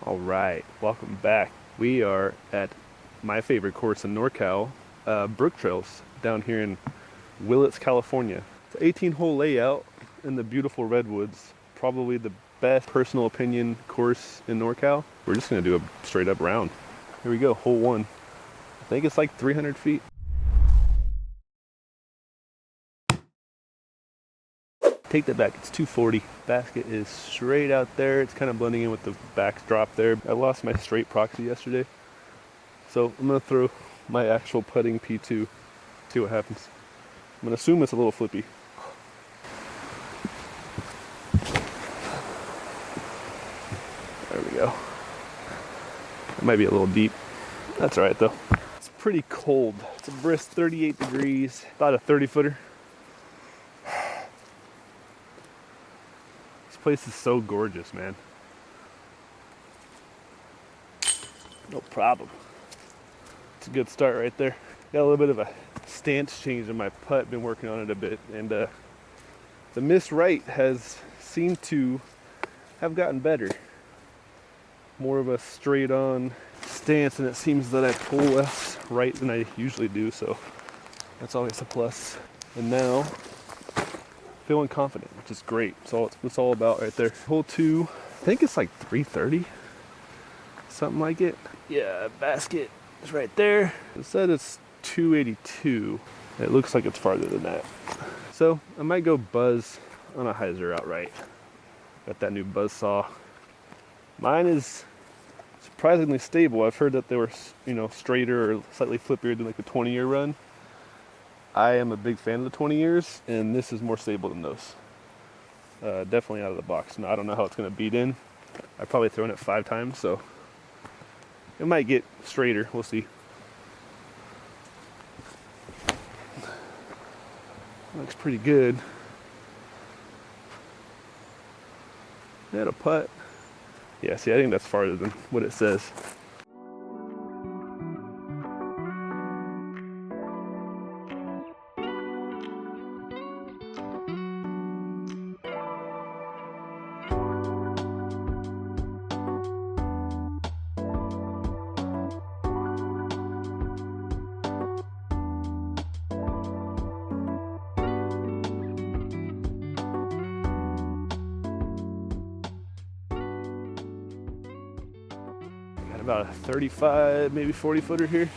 All right, welcome back. We are at my favorite course in NorCal, Brooktrails, down here in Willits, California. It's an 18-hole layout in the beautiful redwoods. Probably the best, personal opinion, course in NorCal. We're just gonna do a straight up round. Here we go, hole one. I think it's like 300 feet. Take that back, it's 240. Basket is straight out there. It's kind of blending in with the backdrop there. I lost my straight proxy yesterday, so I'm gonna throw my actual putting P2, see what happens. I'm gonna assume it's a little flippy. There we go. It might be a little deep. That's all right though. It's pretty cold. It's a brisk 38 degrees, about a 30-footer. Place is so gorgeous, man. No problem. It's a good start right there. Got a little bit of a stance change in my putt. Been working on it a bit, and the miss right has seemed to have gotten better. More of a straight on stance, and it seems that I pull less right than I usually do, so that's always a plus. And now feeling confident, which is great. That's all it's all about right there. Hole two, I think it's like 330, something like it. Yeah, basket is right there. It said it's 282. It looks like it's farther than that. So I might go buzz on a hyzer outright. Got that new buzz saw. Mine is surprisingly stable. I've heard that they were, straighter or slightly flippier than like the 20-year run. I am a big fan of the 20 years, and this is more stable than those. Definitely out of the box. Now, I don't know how it's going to beat in. I've probably thrown it 5 times, so it might get straighter. We'll see. Looks pretty good. Had a putt. Yeah, see, I think that's farther than what it says. About a 35, maybe 40 footer here.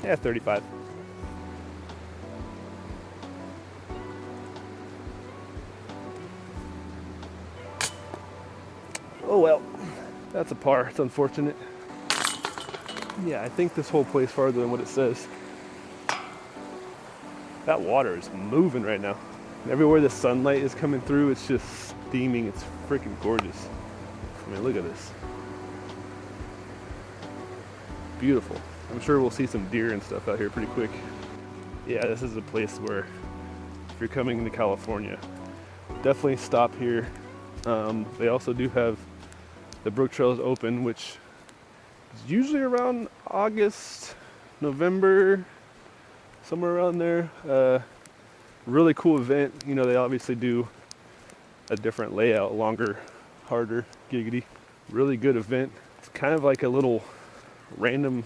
Yeah, 35. Oh well, that's a par. It's unfortunate. Yeah, I think this hole plays farther than what it says. That water is moving right now. Everywhere the sunlight is coming through, it's just steaming. It's freaking gorgeous. I mean, look at this. Beautiful. I'm sure we'll see some deer and stuff out here pretty quick. Yeah, this is a place where if you're coming to California, definitely stop here. They also do have the Brooktrails Open, which is usually around August, November, somewhere around there. Really cool event. They obviously do a different layout, longer, harder, giggity. Really good event. It's kind of like a little random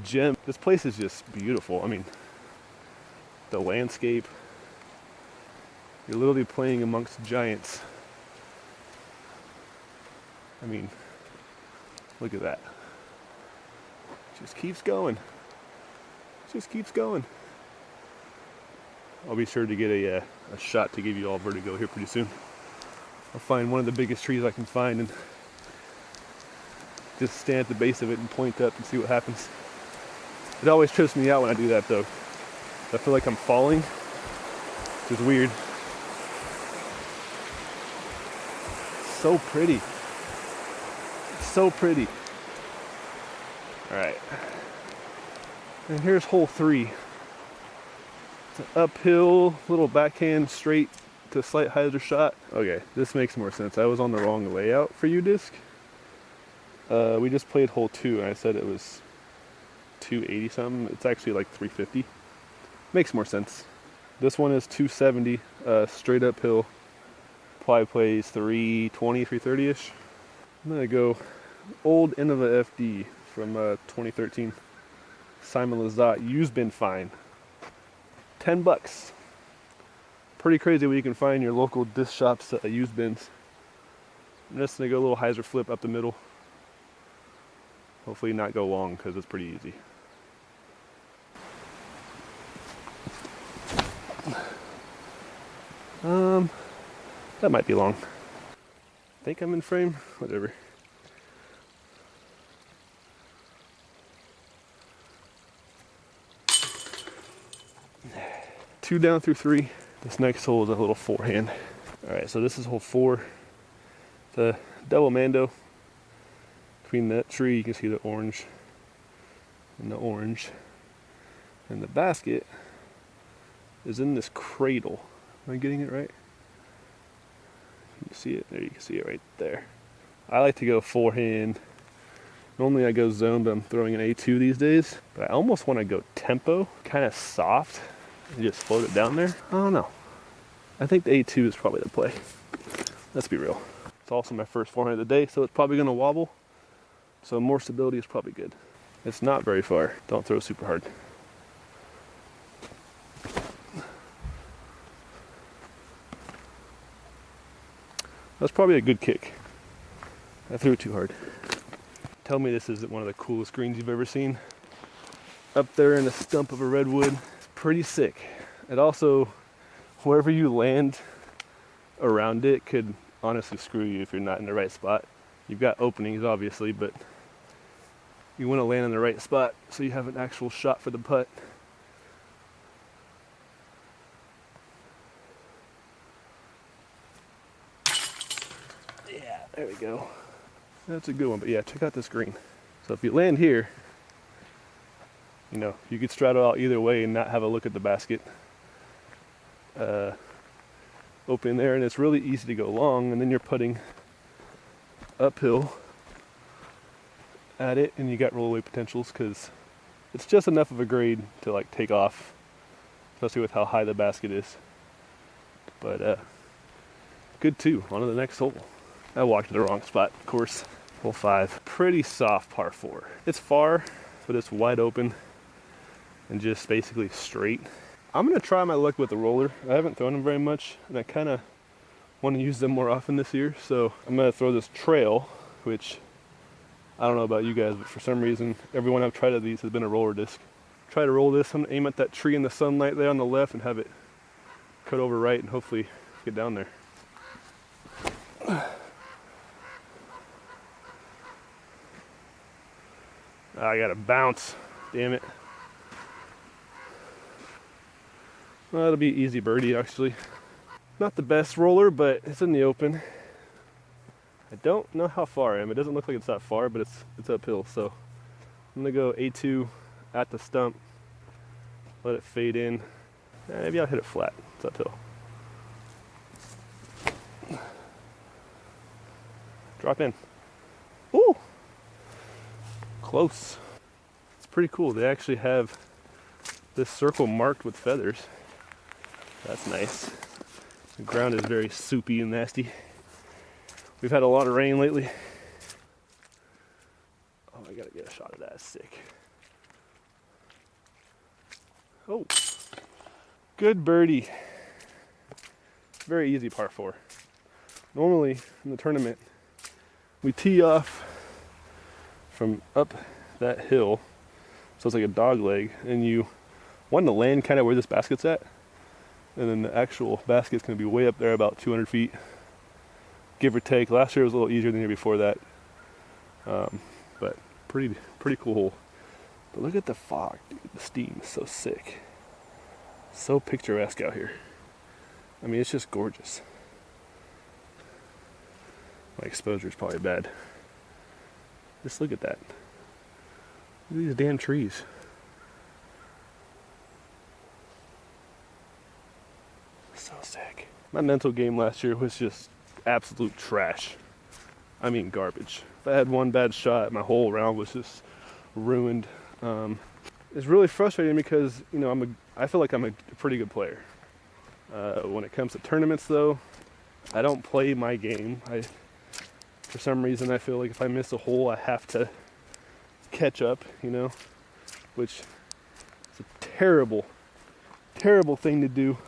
gem. This place is just beautiful. I mean, the landscape. You're literally playing amongst giants. I mean, look at that. Just keeps going. Just keeps going. I'll be sure to get a shot to give you all vertigo here pretty soon. I'll find one of the biggest trees I can find and just stand at the base of it and point up and see what happens. It always trips me out when I do that though. I feel like I'm falling, which is weird. So pretty. So pretty. Alright. And here's hole 3. It's an uphill, little backhand straight to slight hyzer shot. Okay, this makes more sense. I was on the wrong layout for U-disc. We just played hole 2 and I said it was 280 something. It's actually like 350. Makes more sense. This one is 270, straight uphill. Probably plays 320, 330-ish. I'm gonna go old Innova FD from 2013. Simon Lizotte used bin fine. $10. Pretty crazy what you can find in your local disc shops used bins. I'm just gonna go a little hyzer flip up the middle. Hopefully not go long because it's pretty easy. That might be long. Think I'm in frame? Whatever. Two down through three. This next hole is a little forehand. All right, so this is hole 4. The double mando. Between that tree, you can see the orange and the orange. And the basket is in this cradle. Am I getting it right? You can see it there. You can see it right there. I like to go forehand. Normally I go zone, but I'm throwing an A2 these days. But I almost want to go tempo, kind of soft, and just float it down there. I don't know. I think the A2 is probably the play. Let's be real. It's also my first forehand of the day, so it's probably going to wobble. So more stability is probably good. It's not very far. Don't throw super hard. That's probably a good kick. I threw it too hard. Tell me this isn't one of the coolest greens you've ever seen. Up there in the stump of a redwood. It's pretty sick. It also, wherever you land around it could honestly screw you if you're not in the right spot. You've got openings obviously, but you want to land in the right spot so you have an actual shot for the putt. Yeah, there we go. That's a good one, but yeah, check out this green. So if you land here, you know, you could straddle out either way and not have a look at the basket. Open there, and it's really easy to go long, and then you're putting uphill at it, and you got rollaway potentials because it's just enough of a grade to like take off, especially with how high the basket is. But good too. On to the next hole. I walked to the wrong spot, of course. Hole 5. Pretty soft par 4. It's far, but it's wide open and just basically straight. I'm going to try my luck with the roller. I haven't thrown them very much, and I kind of want to use them more often this year. So I'm going to throw this trail, which I don't know about you guys, but for some reason, everyone I've tried of these has been a roller disc. Try to roll this, I'm going to aim at that tree in the sunlight there on the left and have it cut over right and hopefully get down there. I got to bounce, damn it. Well, it'll be easy birdie actually. Not the best roller, but it's in the open. I don't know how far I am. It doesn't look like it's that far, but it's uphill. So I'm gonna go A2 at the stump, let it fade in. Maybe I'll hit it flat. It's uphill. Drop in. Ooh! Close. It's pretty cool. They actually have this circle marked with feathers. That's nice. The ground is very soupy and nasty. We've had a lot of rain lately. Oh, I gotta get a shot of that. Sick. Oh, good birdie. Very easy par 4. Normally in the tournament, we tee off from up that hill, so it's like a dog leg, and you want to land kind of where this basket's at, and then the actual basket's going to be way up there, about 200 feet, give or take. Last year was a little easier than the year before that, but pretty cool hole. But look at the fog, dude. The steam is so sick, so picturesque out here. I mean, it's just gorgeous. My exposure is probably bad. Just look at that. Look at these damn trees. So sick. My mental game last year was just absolute trash. I mean garbage. If I had one bad shot, my whole round was just ruined. It's really frustrating because, you know, I feel like I'm a pretty good player. When it comes to tournaments though, I don't play my game. I For some reason, I feel like if I miss a hole, I have to catch up, you know, which is a terrible, terrible thing to do.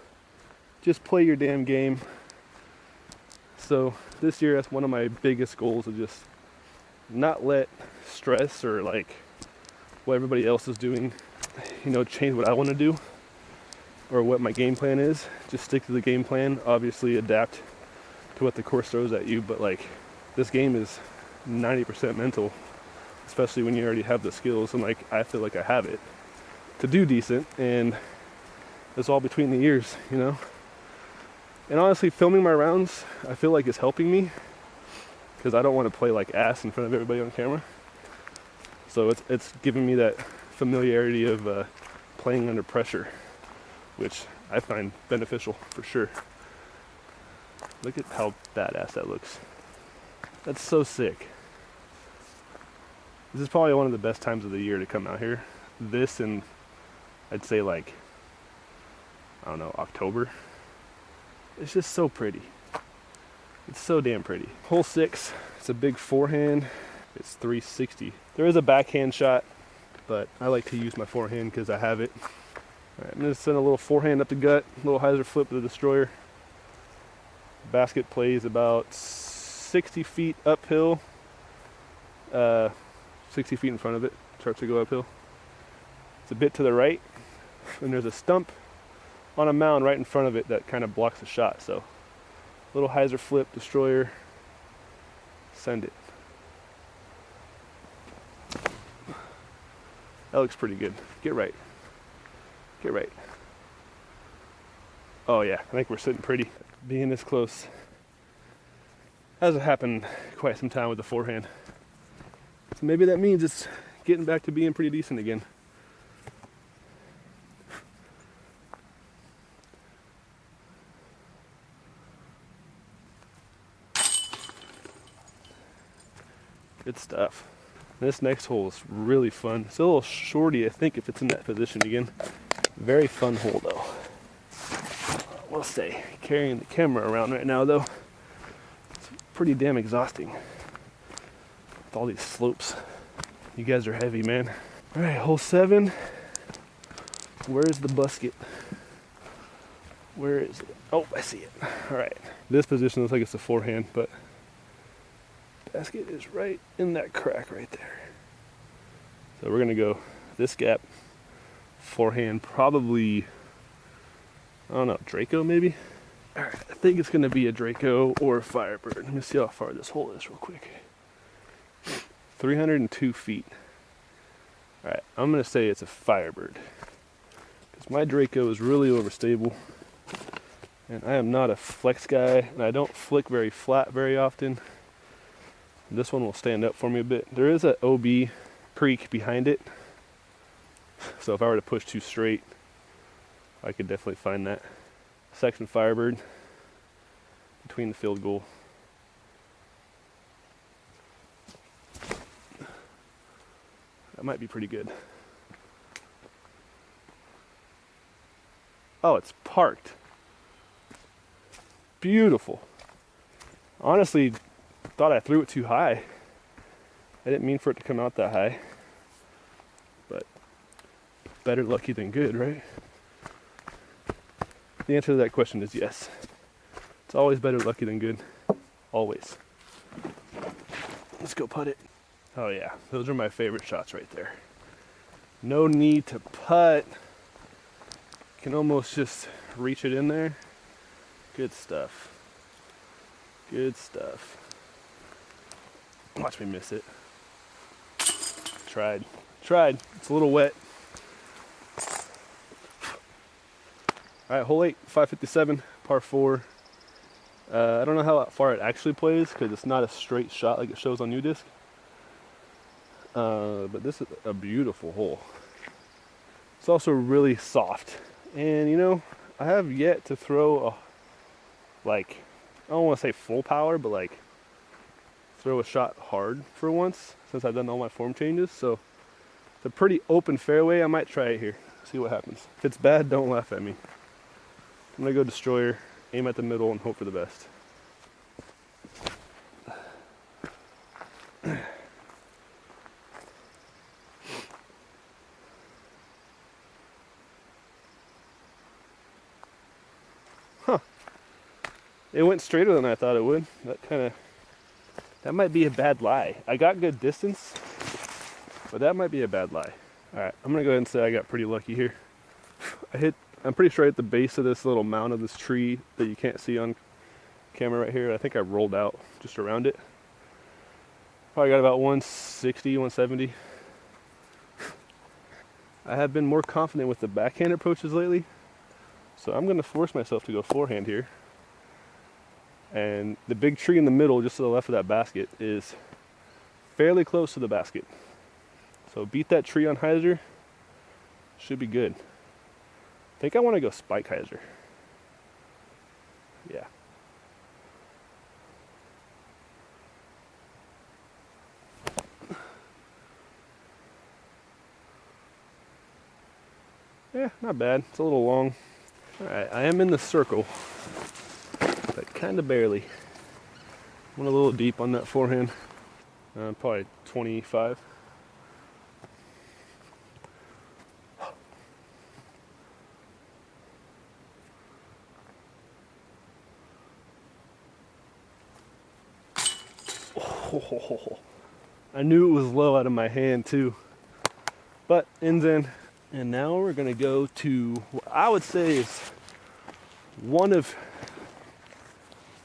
Just play your damn game. So this year, that's one of my biggest goals, of just not let stress or like what everybody else is doing, you know, change what I want to do or what my game plan is. Just stick to the game plan. Obviously adapt to what the course throws at you, but like this game is 90% mental, especially when you already have the skills, and like I feel like I have it to do decent, and it's all between the ears, you know. And honestly, filming my rounds, I feel like it's helping me because I don't want to play like ass in front of everybody on camera. So it's giving me that familiarity of playing under pressure, which I find beneficial for sure. Look at how badass that looks. That's so sick. This is probably one of the best times of the year to come out here. This and I'd say like, I don't know, October. It's just so pretty. It's so damn pretty. Hole 6, it's a big forehand. It's 360. There is a backhand shot, but I like to use my forehand because I have it. All right, I'm gonna send a little forehand up the gut, a little hyzer flip with the destroyer. Basket plays about 60 feet uphill, 60 feet in front of it, starts to go uphill. It's a bit to the right, and there's a stump on a mound right in front of it that kind of blocks the shot. So, little hyzer flip, destroyer, send it. That looks pretty good. Get right. Get right. Oh yeah, I think we're sitting pretty. Being this close hasn't happened quite some time with the forehand. So maybe that means it's getting back to being pretty decent again. Good stuff. This next hole is really fun. It's a little shorty, I think, if it's in that position again. Very fun hole, though. We'll stay carrying the camera around right now, though. It's pretty damn exhausting with all these slopes. You guys are heavy, man. All right, hole 7. Where's the basket? Where is it? Oh, I see it. All right. This position looks like it's a forehand, but basket is right in that crack right there. So we're gonna go this gap, forehand, probably, I don't know, Draco maybe? All right, I think it's gonna be a Draco or a Firebird. Let me see how far this hole is real quick. 302 feet. All right, I'm gonna say it's a Firebird because my Draco is really overstable, and I am not a flex guy, and I don't flick very flat very often. This one will stand up for me a bit. There is an OB creek behind it, so if I were to push too straight, I could definitely find that. Section Firebird between the field goal. That might be pretty good. Oh, it's parked. Beautiful. Honestly, thought I threw it too high. I didn't mean for it to come out that high, but better lucky than good, right? The answer to that question is yes. It's always better lucky than good. Always. Let's go putt it. Oh yeah, those are my favorite shots right there. No need to putt. Can almost just reach it in there. Good stuff. Good stuff. Watch me miss it. Tried. It's a little wet. All right, hole 8, 557, par 4. I don't know how far it actually plays because it's not a straight shot like it shows on UDisc. But this is a beautiful hole. It's also really soft. And you know, I have yet to throw I don't want to say full power, but like throw a shot hard for once since I've done all my form changes. So it's a pretty open fairway. I might try it here, see what happens. If it's bad, don't laugh at me. I'm gonna go destroyer, aim at the middle, and hope for the best. It went straighter than I thought it would. That might be a bad lie. I got good distance, but that might be a bad lie. All right, I'm gonna go ahead and say I got pretty lucky here. I'm pretty sure I hit the base of this little mound of this tree that you can't see on camera right here. I think I rolled out just around it. Probably got about 160, 170. I have been more confident with the backhand approaches lately, so I'm gonna force myself to go forehand here. And the big tree in the middle, just to the left of that basket, is fairly close to the basket. So beat that tree on hyzer, should be good. I think I want to go spike hyzer. Yeah. Yeah, not bad. It's a little long. Alright, I am in the circle, but kind of barely. Went a little deep on that forehand. Probably 25. Oh, I knew it was low out of my hand too, but ends in. And now we're gonna go to what I would say is one of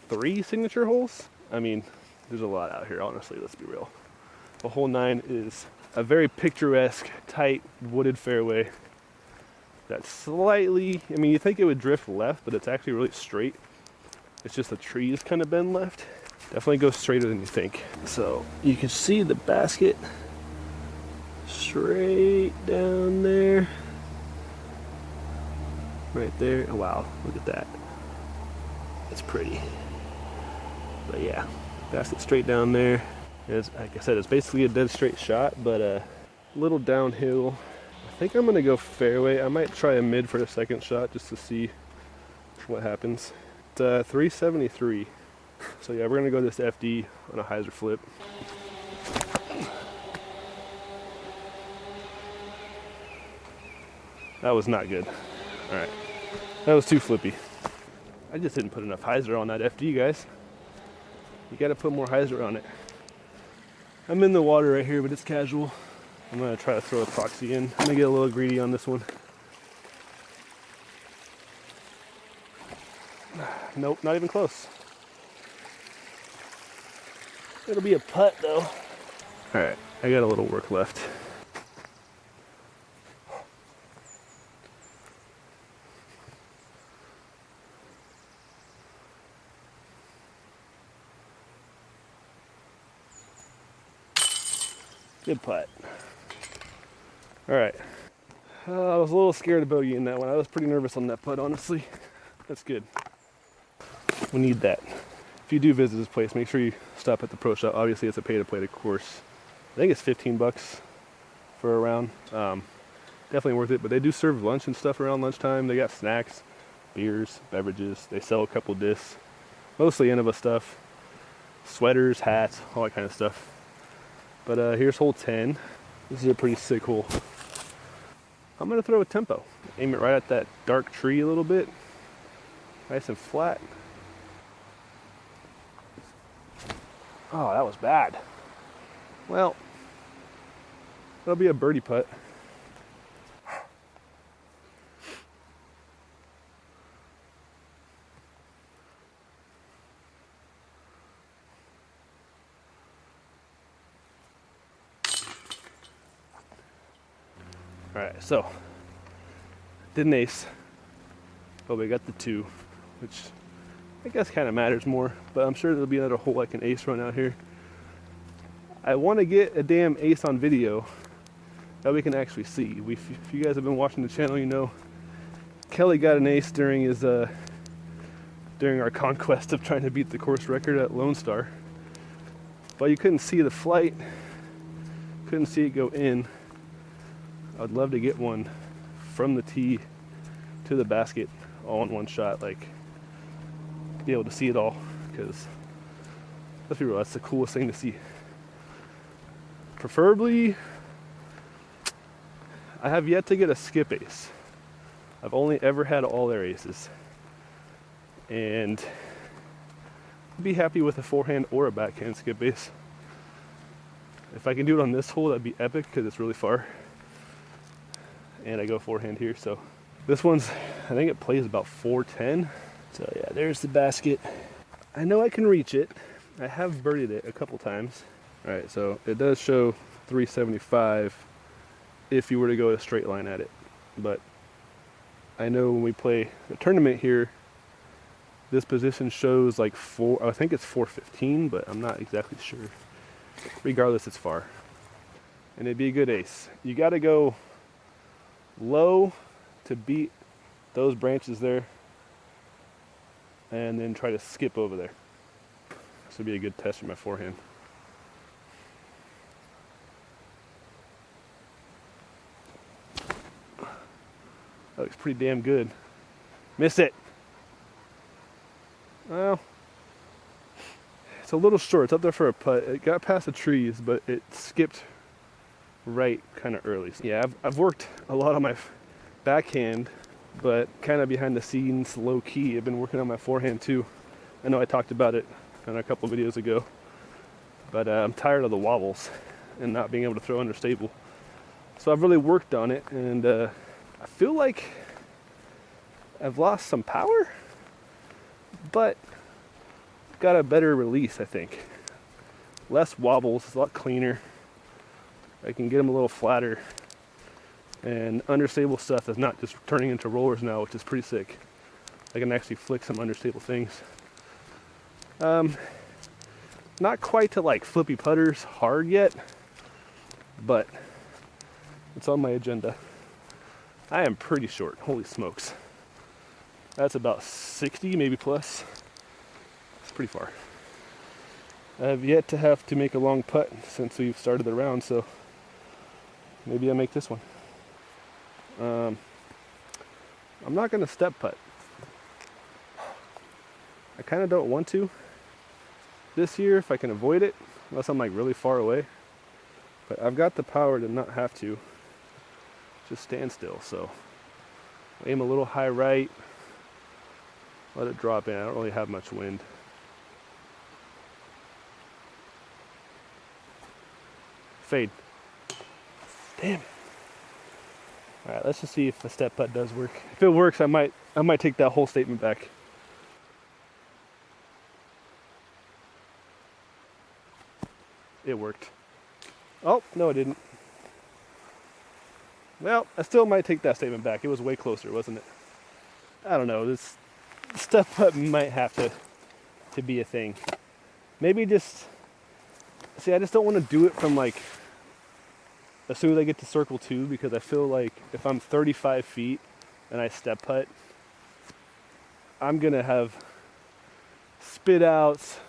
3 signature holes. I mean, there's a lot out here, honestly, let's be real. The hole 9 is a very picturesque, tight, wooded fairway that's slightly, I mean, you think it would drift left, but it's actually really straight. It's just the trees kind of bend left. Definitely goes straighter than you think. So you can see the basket straight down there. Right there. Oh, wow, look at that. It's pretty. But yeah, basket straight down there. It's, like I said, it's basically a dead straight shot, but a little downhill. I think I'm gonna go fairway. I might try a mid for the second shot just to see what happens. It's 373. So yeah, we're gonna go this FD on a hyzer flip. That was not good. All right, that was too flippy. I just didn't put enough hyzer on that FD, guys. You gotta put more hyzer on it. I'm in the water right here, but it's casual. I'm gonna try to throw a proxy in. I'm gonna get a little greedy on this one. Nope, not even close. It'll be a putt though. All right, I got a little work left. Good putt. All right. I was a little scared of bogeying that one. I was pretty nervous on that putt, honestly. That's good. We need that. If you do visit this place, make sure you stop at the pro shop. Obviously, it's a pay-to-play course. I think it's $15 for a round. Definitely worth it. But they do serve lunch and stuff around lunchtime. They got snacks, beers, beverages. They sell a couple discs, mostly Innova stuff, sweaters, hats, all that kind of stuff. But here's hole 10. This is a pretty sick hole. I'm gonna throw a tempo. Aim it right at that dark tree a little bit. Nice and flat. Oh, that was bad. Well, that'll be a birdie putt. All right, so did an ace, but we got the 2, which I guess kind of matters more, but I'm sure there'll be another hole like an ace run out here. I want to get a damn ace on video that we can actually see. If you guys have been watching the channel, you know Kelly got an ace during his during our conquest of trying to beat the course record at Lone Star, but you couldn't see the flight, couldn't see it go in. I'd love to get one from the tee to the basket all in one shot, like be able to see it all, because let's be real, that's the coolest thing to see. Preferably, I have yet to get a skip ace. I've only ever had all air aces, and be happy with a forehand or a backhand skip base. If I can do it on this hole, that'd be epic because it's really far. And I go forehand here, so this one's, I think it plays about 410. So yeah, there's the basket. I know I can reach it. I have birdied it a couple times. All right, so it does show 375 if you were to go a straight line at it. But I know when we play a tournament here, this position shows like I think it's 415, but I'm not exactly sure. Regardless, it's far. And it'd be a good ace. You gotta go low to beat those branches there, and then try to skip over there. This would be a good test for my forehand. That looks pretty damn good. Miss it. Well, it's a little short. It's up there for a putt. It got past the trees, but it skipped right kind of early. Yeah, I've worked a lot on my backhand, but kind of behind the scenes, low key. I've been working on my forehand too. I know I talked about it in a couple videos ago, but I'm tired of the wobbles and not being able to throw understable. So I've really worked on it, and I feel like I've lost some power, but got a better release, I think. Less wobbles, it's a lot cleaner. I can get them a little flatter. And understable stuff is not just turning into rollers now, which is pretty sick. I can actually flick some understable things. Not quite to like flippy putters hard yet, but it's on my agenda. I am pretty short, holy smokes. That's about 60, maybe plus. It's pretty far. I have yet to have to make a long putt since we've started the round, so maybe I make this one. I'm not going to step putt. I kind of don't want to this year if I can avoid it, unless I'm like really far away. But I've got the power to not have to. Just stand still, so aim a little high right. Let it drop in. I don't really have much wind. Fade. Damn it. All right, let's just see if the step putt does work. If it works, I might take that whole statement back. It worked. Oh, no it didn't. Well, I still might take that statement back. It was way closer, wasn't it? I don't know. This step putt might have to be a thing. Maybe just see. I just don't want to do it from like as soon as I get to circle 2, because I feel like if I'm 35 feet and I step putt, I'm gonna have spit outs,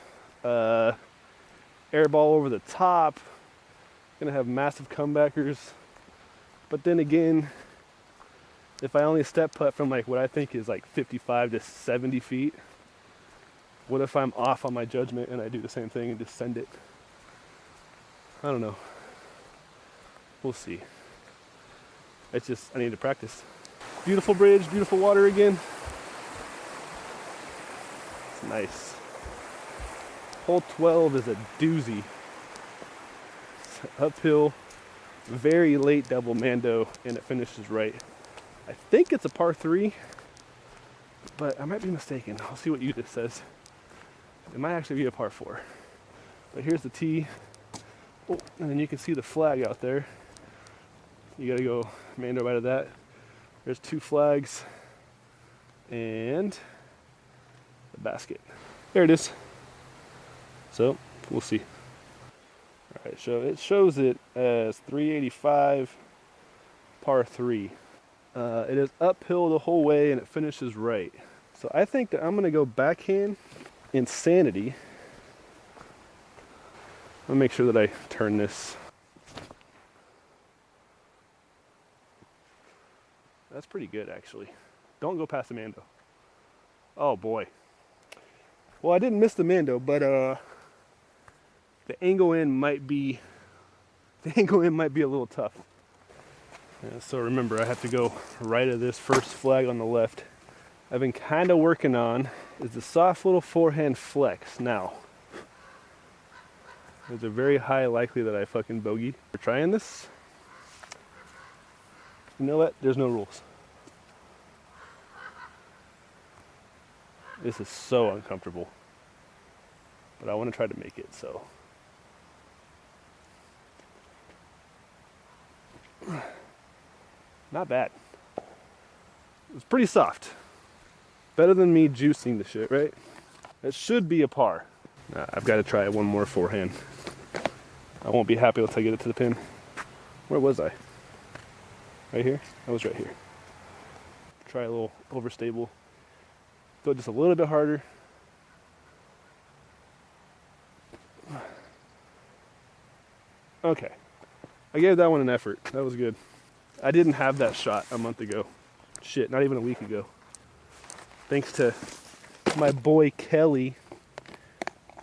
air ball over the top. Gonna have massive comebackers. But then again, if I only step putt from like what I think is like 55 to 70 feet, what if I'm off on my judgment and I do the same thing and just send it? I don't know. We'll see. It's just, I need to practice. Beautiful bridge, beautiful water again. It's nice. Hole 12 is a doozy. It's uphill, very late double mando, and it finishes right. I think it's a par 3, but I might be mistaken. I'll see what UDIS says. It might actually be a par 4. But here's the tee. Oh, and then you can see the flag out there. You gotta go mando right of that. There's 2 flags and the basket. There it is. So we'll see. All right, so it shows it as 385 par 3. It is uphill the whole way and it finishes right. So I think that I'm gonna go backhand insanity. I'll make sure that I turn this. That's pretty good, actually. Don't go past the mando. Oh boy. Well, I didn't miss the mando, but the angle in might be a little tough. So remember, I have to go right of this first flag on the left I've been kind of working on is the soft little forehand flex. Now, there's a very high likely that I fucking bogey. We're trying this. You know what? There's no rules. This is so uncomfortable. But I want to try to make it, so. Not bad. It's pretty soft. Better than me juicing the shit, right? It should be a par. I've got to try one more forehand. I won't be happy until I get it to the pin. Where was I? Right here? I was right here. Try a little overstable. Go just a little bit harder. Okay. I gave that one an effort. That was good. I didn't have that shot a month ago. Shit, not even a week ago. Thanks to my boy Kelly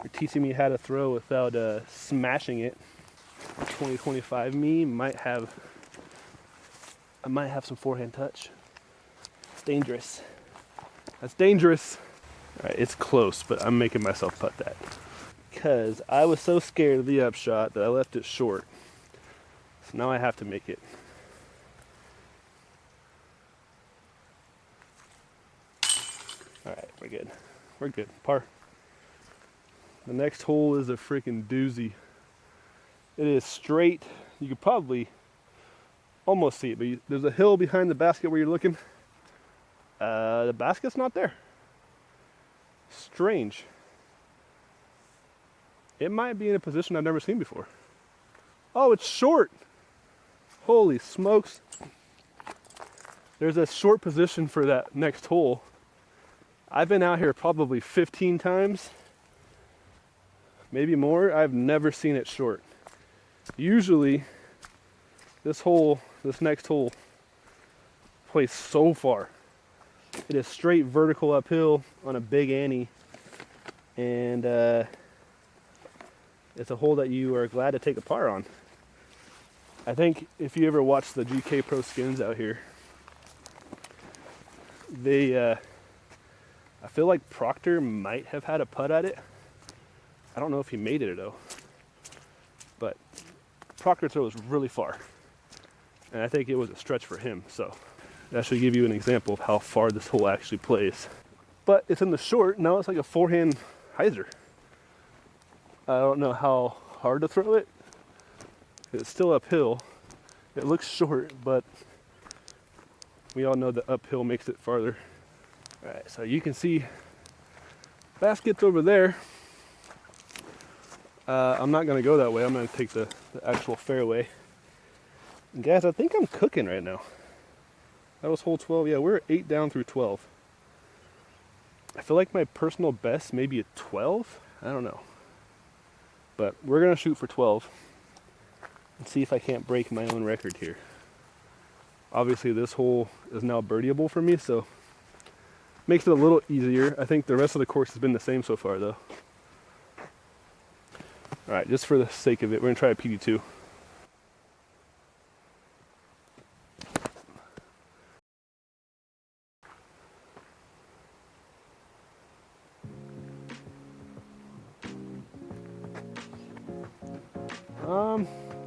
for teaching me how to throw without smashing it. 2025 me I might have some forehand touch. It's dangerous. That's dangerous. All right, it's close, but I'm making myself putt that. Because I was so scared of the upshot that I left it short. So now I have to make it. All right, we're good. We're good. Par. The next hole is a freaking doozy. It is straight. You could probably almost see it, but there's a hill behind the basket where you're looking. The basket's not there. Strange. It might be in a position I've never seen before. Oh, it's short. Holy smokes. There's a short position for that next hole. I've been out here probably 15 times, maybe more. I've never seen it short. Usually, this next hole, plays so far. It is straight vertical uphill on a big ante, and it's a hole that you are glad to take a par on. I think if you ever watch the GK Pro Skins out here, I feel like Proctor might have had a putt at it. I don't know if he made it though, but Proctor throws really far, and I think it was a stretch for him. So that should give you an example of how far this hole actually plays. But it's in the short. Now it's like a forehand hyzer. I don't know how hard to throw it. It's still uphill. It looks short, but we all know that uphill makes it farther. All right, so you can see basket's over there. I'm not gonna go that way. I'm gonna take the actual fairway. And guys, I think I'm cooking right now. That was hole 12. Yeah, we're 8 down through 12. I feel like my personal best maybe a 12. I don't know. But we're gonna shoot for 12 and see if I can't break my own record here. Obviously this hole is now birdieable for me, so makes it a little easier. I think the rest of the course has been the same so far though. All right, just for the sake of it, we're gonna try a PD2.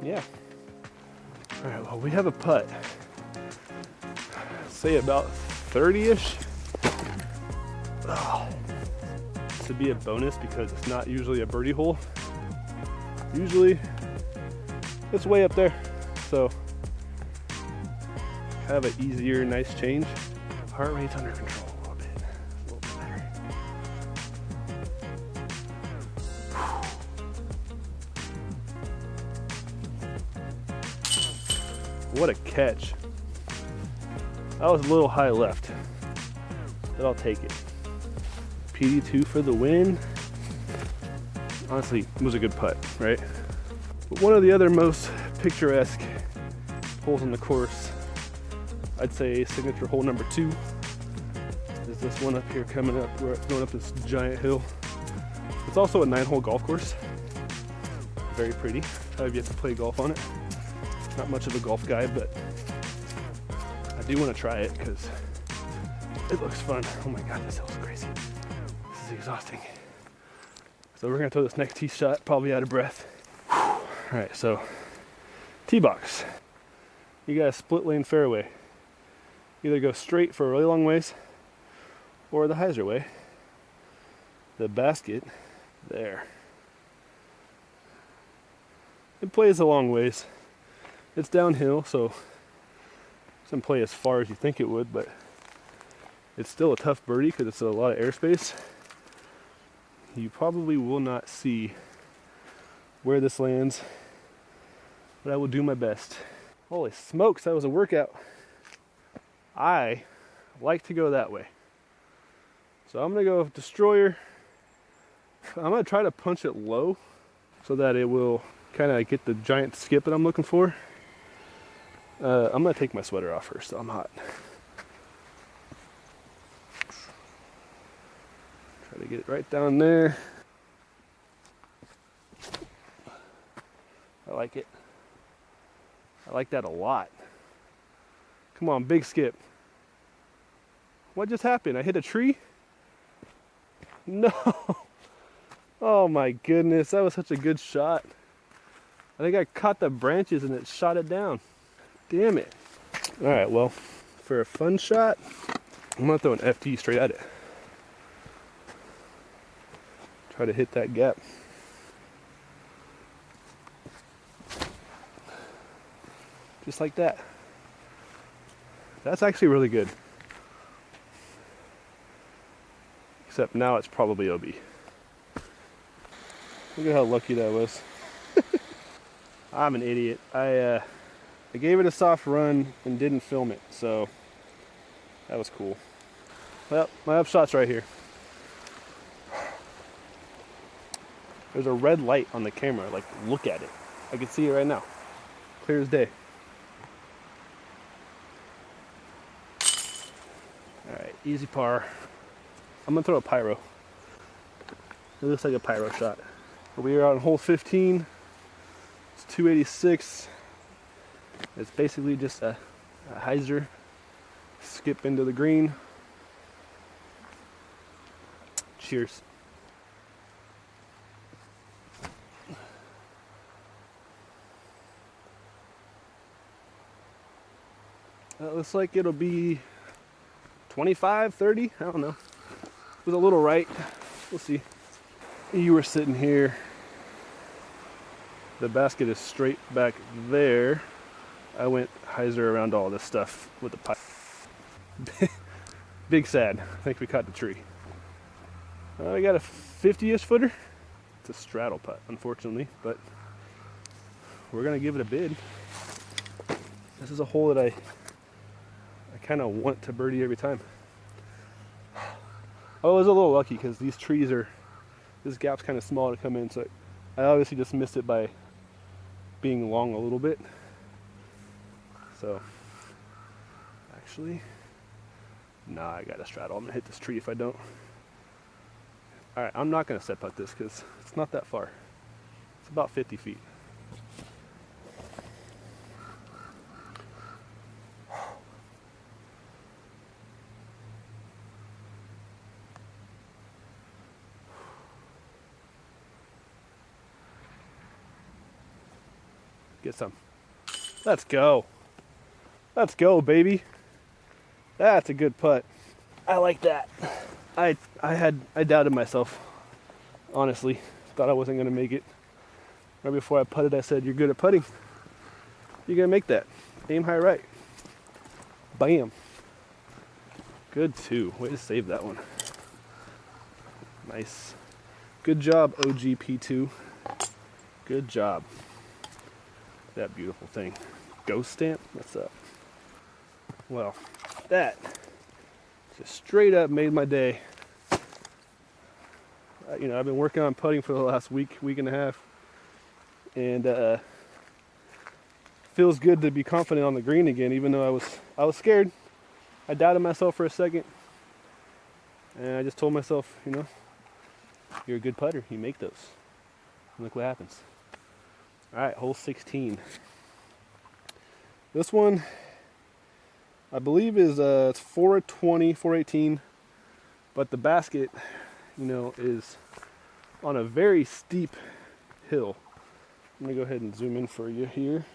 Yeah. All right, well, we have a putt. Say about 30-ish. Oh. This would be a bonus because it's not usually a birdie hole. Usually, it's way up there. So, have an easier, nice change. Heart rate's under control a little bit better. What a catch. That was a little high left, but I'll take it. PD2 for the win. Honestly, it was a good putt, right? But one of the other most picturesque holes on the course, I'd say signature hole number 2, is this one up here coming up. We're going up this giant hill. It's also a 9-hole golf course. Very pretty. I've yet to play golf on it. Not much of a golf guy, but I do want to try it because It looks fun. Oh my God, this looks crazy. This is exhausting. So we're gonna throw this next tee shot, probably out of breath. All right, so tee box. You got a split lane fairway. Either go straight for a really long ways or the hyzer way. The basket there. It plays a long ways. It's downhill, so it doesn't play as far as you think it would, but it's still a tough birdie because it's a lot of airspace. You probably will not see where this lands, but I will do my best. Holy smokes, that was a workout. I like to go that way. So I'm gonna go Destroyer. I'm gonna try to punch it low so that it will kind of get the giant skip that I'm looking for. I'm gonna take my sweater off first, so I'm hot. Try to get it right down there. I like it. I like that a lot. Come on, big skip. What just happened? I hit a tree? No. Oh my goodness, that was such a good shot. I think I caught the branches and it shot it down. Damn it. All right, well, for a fun shot, I'm gonna throw an FT straight at it. Try to hit that gap. Just like that. That's actually really good. Except now it's probably OB. Look at how lucky that was. I'm an idiot. I gave it a soft run and didn't film it, so that was cool. Well, my upshot's right here. There's a red light on the camera, like look at it. I can see it right now. Clear as day. Alright, easy par. I'm gonna throw a pyro. It looks like a pyro shot. We are on hole 15. It's 286. It's basically just a hyzer skip into the green. Cheers. It looks like it'll be 25, 30, I don't know. It was a little right. We'll see. You were sitting here. The basket is straight back there. I went hyzer around all this stuff with the pipe. Big sad. I think we caught the tree. We got a 50-ish footer. It's a straddle putt, unfortunately, but we're gonna give it a bid. This is a hole that I kind of want to birdie every time. I was a little lucky because these trees are, this gap's kind of small to come in, so I obviously just missed it by being long a little bit. So, actually, nah, I gotta straddle. I'm gonna hit this tree if I don't. Alright, I'm not gonna set putt this because it's not that far. It's about 50 feet. Get some. Let's go. Let's go, baby. That's a good putt. I like that. I doubted myself. Honestly, thought I wasn't gonna make it. Right before I putted, I said, "You're good at putting. You're gonna make that. Aim high right." Bam. Good too. Way to save that one. Nice. Good job, OGP2. Good job. That beautiful thing. Ghost stamp? What's up? Well, that just straight up made my day. You know, I've been working on putting for the last week and a half, and feels good to be confident on the green again, even though I was scared. I doubted myself for a second, and I just told myself, you know, you're a good putter. You make those. And look what happens. All right, hole 16. This one, I believe is it's 420, 418, but the basket, you know, is on a very steep hill. I'm gonna go ahead and zoom in for you here.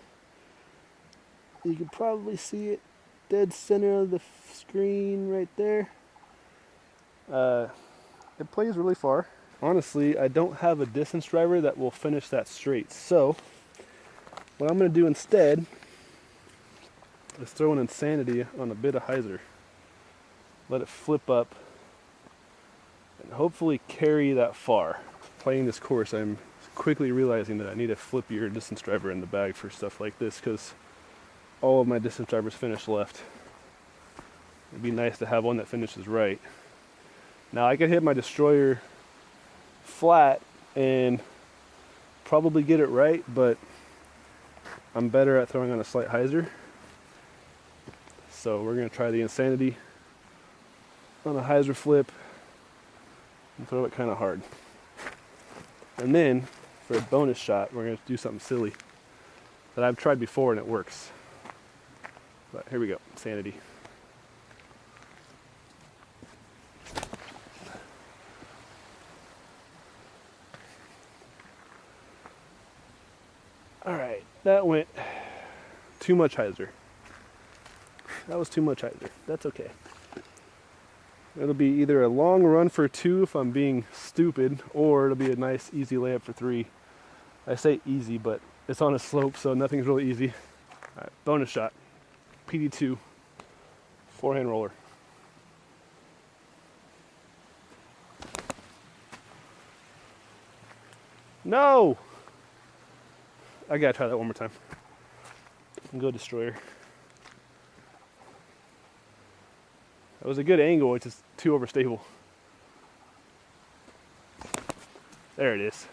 You can probably see it dead center of the screen right there. It plays really far. Honestly, I don't have a distance driver that will finish that straight. So what I'm gonna do instead is throw an Insanity on a bit of hyzer. Let it flip up and hopefully carry that far. Playing this course, I'm quickly realizing that I need a flippier distance driver in the bag for stuff like this, because all of my distance drivers finish left. It'd be nice to have one that finishes right. Now I could hit my Destroyer flat and probably get it right, but I'm better at throwing on a slight hyzer. So we're gonna try the Insanity on a hyzer flip and throw it kind of hard. And then for a bonus shot, we're gonna do something silly that I've tried before and it works. But here we go, Insanity. All right, that went too much hyzer. That was too much hyzer. That's okay. It'll be either a long run for 2 if I'm being stupid, or it'll be a nice easy layup for 3. I say easy, but it's on a slope, so nothing's really easy. All right, bonus shot. PD2, forehand roller. No! I gotta try that one more time. And go Destroyer. That was a good angle, it's just too overstable. There it is.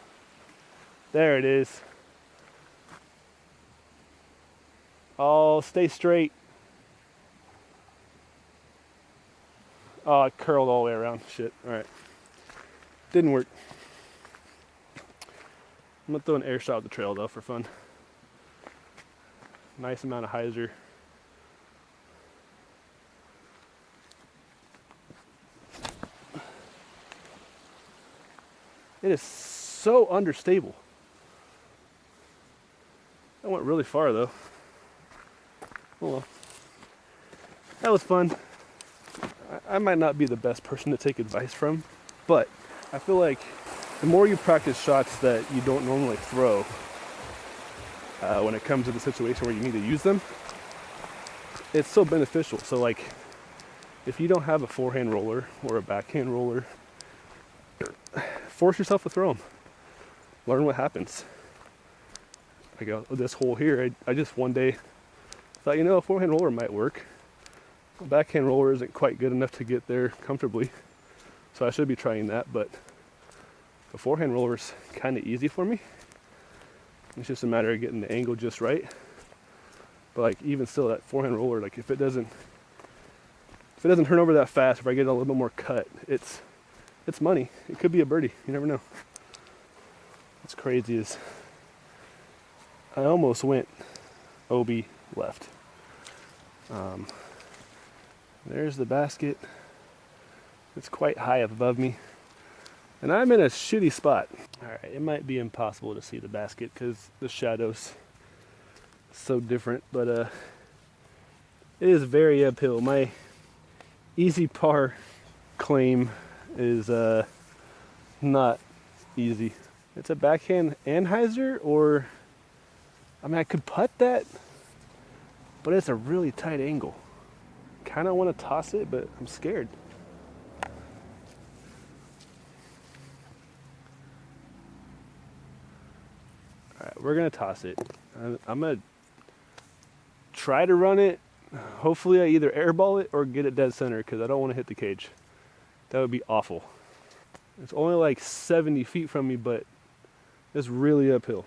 There it is. Oh, stay straight. Oh, it curled all the way around. Shit. Alright. Didn't work. I'm gonna throw an air shot at the trail though for fun. Nice amount of hyzer. It is so understable. That went really far though. Oh well. That was fun. I might not be the best person to take advice from, but I feel like the more you practice shots that you don't normally throw, when it comes to the situation where you need to use them, it's so beneficial. So like, if you don't have a forehand roller or a backhand roller, force yourself to throw them. Learn what happens. I go, this hole here, I just one day thought, you know, a forehand roller might work. A backhand roller isn't quite good enough to get there comfortably, so I should be trying that, but the forehand roller is kind of easy for me. It's just a matter of getting the angle just right. But like, even still, that forehand roller, like if it doesn't turn over that fast, if I get a little bit more cut, it's money. It could be a birdie. You never know. What's crazy is I almost went OB left. There's the basket. It's quite high up above me. And I'm in a shitty spot. Alright, it might be impossible to see the basket because the shadow's so different, but it is very uphill. My easy par claim is not easy. It's a backhand and hyzer, or I mean, I could putt that, but it's a really tight angle. Kind of want to toss it, but I'm scared. All right, we're gonna toss it. I'm gonna try to run it. Hopefully I either airball it or get it dead center, because I don't want to hit the cage. That would be awful. It's only like 70 feet from me, but it's really uphill.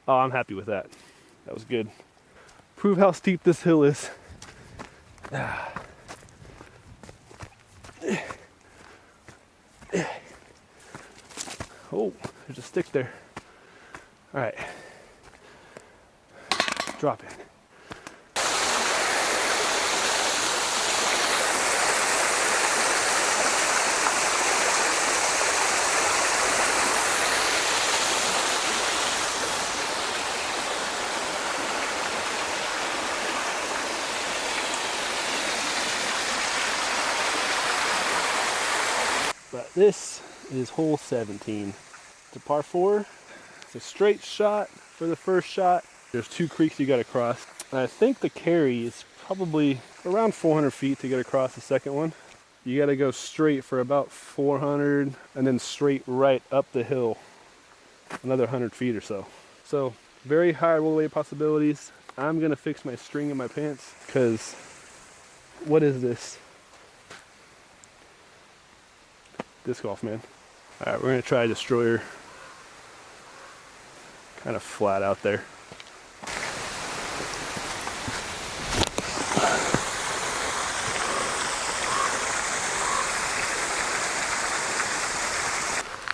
Oh, I'm happy with that. That was good. Prove how steep this hill is. Oh, there's a stick there. All right, drop it. But this is hole 17. It's a par 4. It's a straight shot for the first shot. There's 2 creeks you got to cross. And I think the carry is probably around 400 feet to get across the second one. You got to go straight for about 400 and then straight right up the hill another 100 feet or so. So very high rollaway possibilities. I'm going to fix my string in my pants because what is this? Disc golf, man. All right, we're gonna try Destroyer. Kind of flat out there.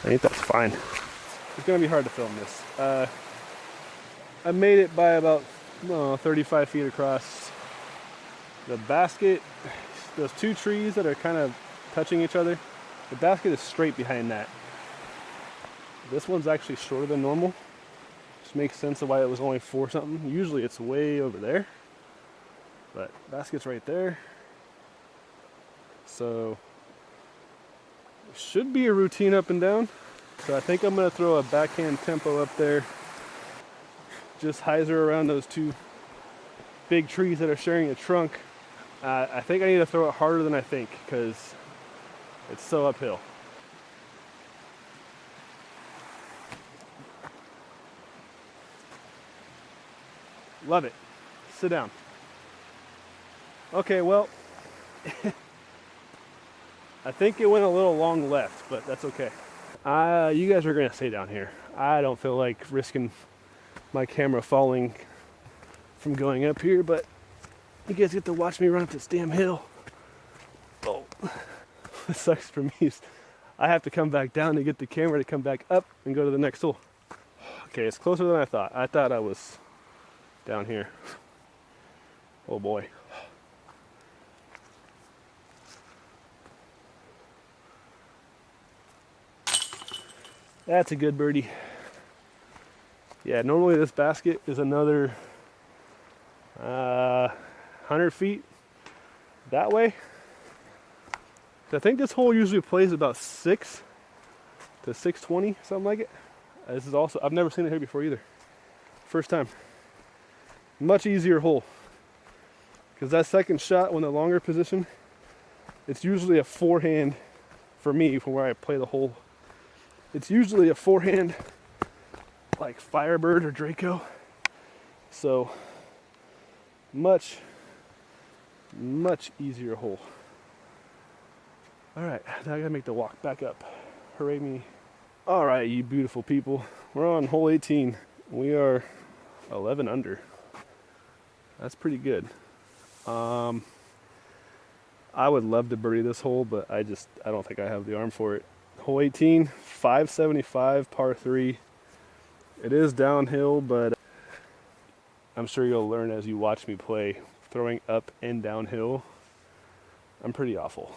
I think that's fine. It's gonna be hard to film this. I made it by about 35 feet across. The basket, those 2 trees that are kind of touching each other, the basket is straight behind that. This one's actually shorter than normal. Just makes sense of why it was only 4 something. Usually it's way over there, but basket's right there. So it should be a routine up and down. So I think I'm gonna throw a backhand tempo up there. Just hyzer around those 2 big trees that are sharing a trunk. I think I need to throw it harder than I think because it's so uphill. Love it. Sit down. Okay, well, I think it went a little long left, but that's okay. You guys are gonna stay down here. I don't feel like risking my camera falling from going up here, but you guys get to watch me run up this damn hill. Oh. What sucks for me is I have to come back down to get the camera to come back up and go to the next hole. Okay, it's closer than I thought. I thought I was down here. Oh boy. That's a good birdie. Yeah, normally this basket is another 100 feet that way. I think this hole usually plays about 6 to 620, something like it. This is also, I've never seen it here before either. First time. Much easier hole. Because that second shot, when the longer position, it's usually a forehand for me, from where I play the hole. It's usually a forehand, like Firebird or Draco. So, much easier hole. All right, now I gotta make the walk back up. Hooray me. All right, you beautiful people. We're on hole 18. We are 11 under. That's pretty good. I would love to birdie this hole, but I don't think I have the arm for it. Hole 18, 575, par 3. It is downhill, but I'm sure you'll learn as you watch me play. Throwing up and downhill, I'm pretty awful.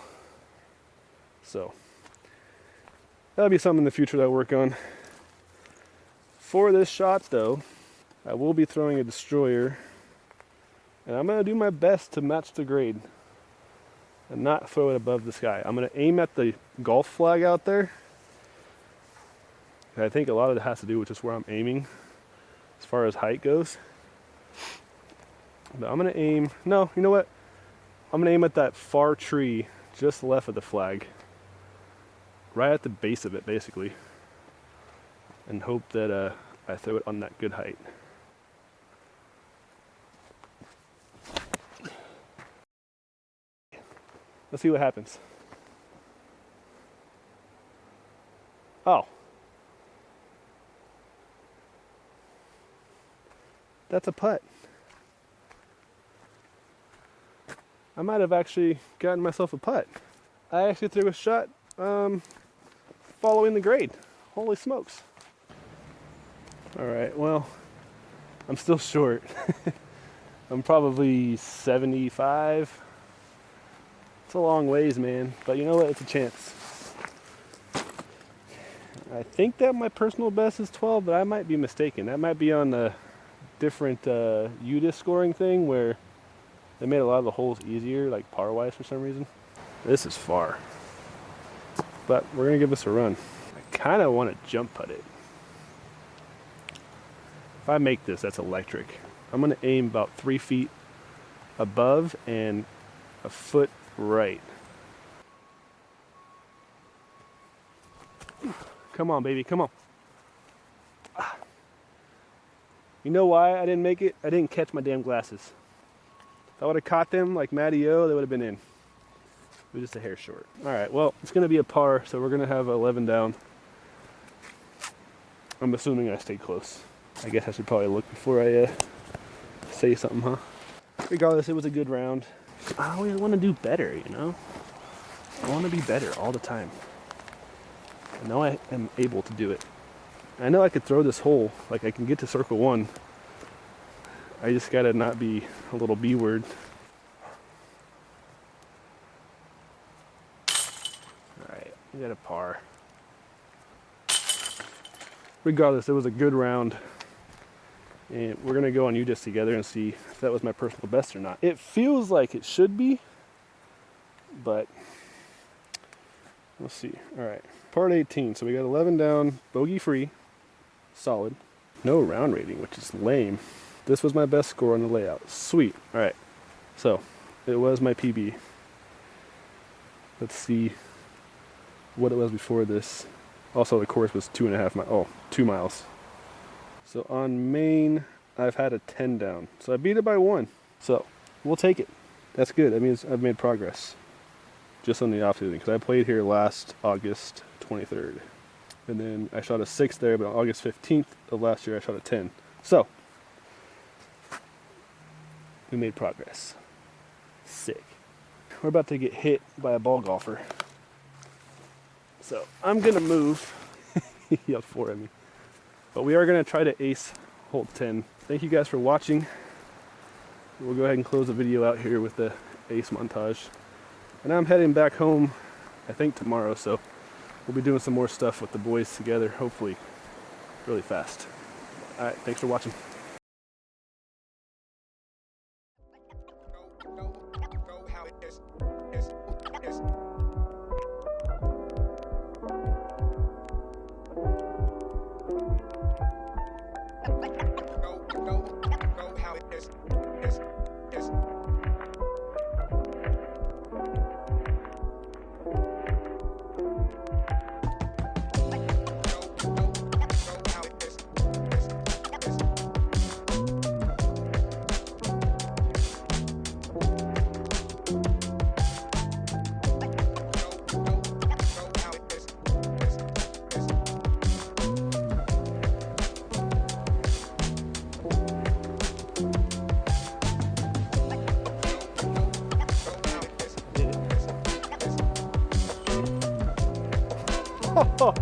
So that'll be something in the future that I work on. For this shot though, I will be throwing a Destroyer, and I'm gonna do my best to match the grade and not throw it above the sky. I'm gonna aim at the golf flag out there. And I think a lot of it has to do with just where I'm aiming as far as height goes. But I'm gonna aim, no, you know what? I'm gonna aim at that far tree just left of the flag. Right at the base of it, basically, and hope that I throw it on that good height. Let's see what happens. Oh. That's a putt. I might have actually gotten myself a putt. I actually threw a shot following the grade. Holy smokes. All right, well, I'm still short. I'm probably 75. It's a long ways, man, but you know what? It's a chance. I think that my personal best is 12, but I might be mistaken. That might be on the different UDIS scoring thing where they made a lot of the holes easier, like par-wise for some reason. This is far, but we're gonna give this a run. I kind of want to jump putt it. If I make this, that's electric. I'm gonna aim about 3 feet above and a foot right. Come on, baby, come on. You know why I didn't make it? I didn't catch my damn glasses. If I would have caught them like Matty O, they would have been in. It was just a hair short. All right, well, it's gonna be a par, so we're gonna have 11 down. I'm assuming I stayed close. I guess I should probably look before I say something, huh? Regardless, it was a good round. I always want to do better, you know? I want to be better all the time. I know I am able to do it. I know I could throw this hole, like I can get to circle one. I just gotta not be a little B word. Alright, we got a par. Regardless, it was a good round. And we're gonna go on UDIS together and see if that was my personal best or not. It feels like it should be, but we'll see. Alright, part 18. So we got 11 down, bogey free, solid. No round rating, which is lame. This was my best score on the layout. Sweet. Alright, so it was my PB. Let's see what it was before this. Also, the course was 2.5 miles. Oh, 2 miles. So on Main, I've had a 10 down. So I beat it by 1. So we'll take it. That's good. That means I've made progress. Just on the off-season, because I played here last August 23rd. And then I shot a 6 there, but on August 15th of last year, I shot a 10. So we made progress. Sick. We're about to get hit by a ball golfer. So I'm going to move. He yelled 4 at me. But we are going to try to ace hole 10. Thank you guys for watching. We'll go ahead and close the video out here with the ace montage. And I'm heading back home, I think tomorrow, so we'll be doing some more stuff with the boys together, hopefully really fast. Alright, thanks for watching. Oh,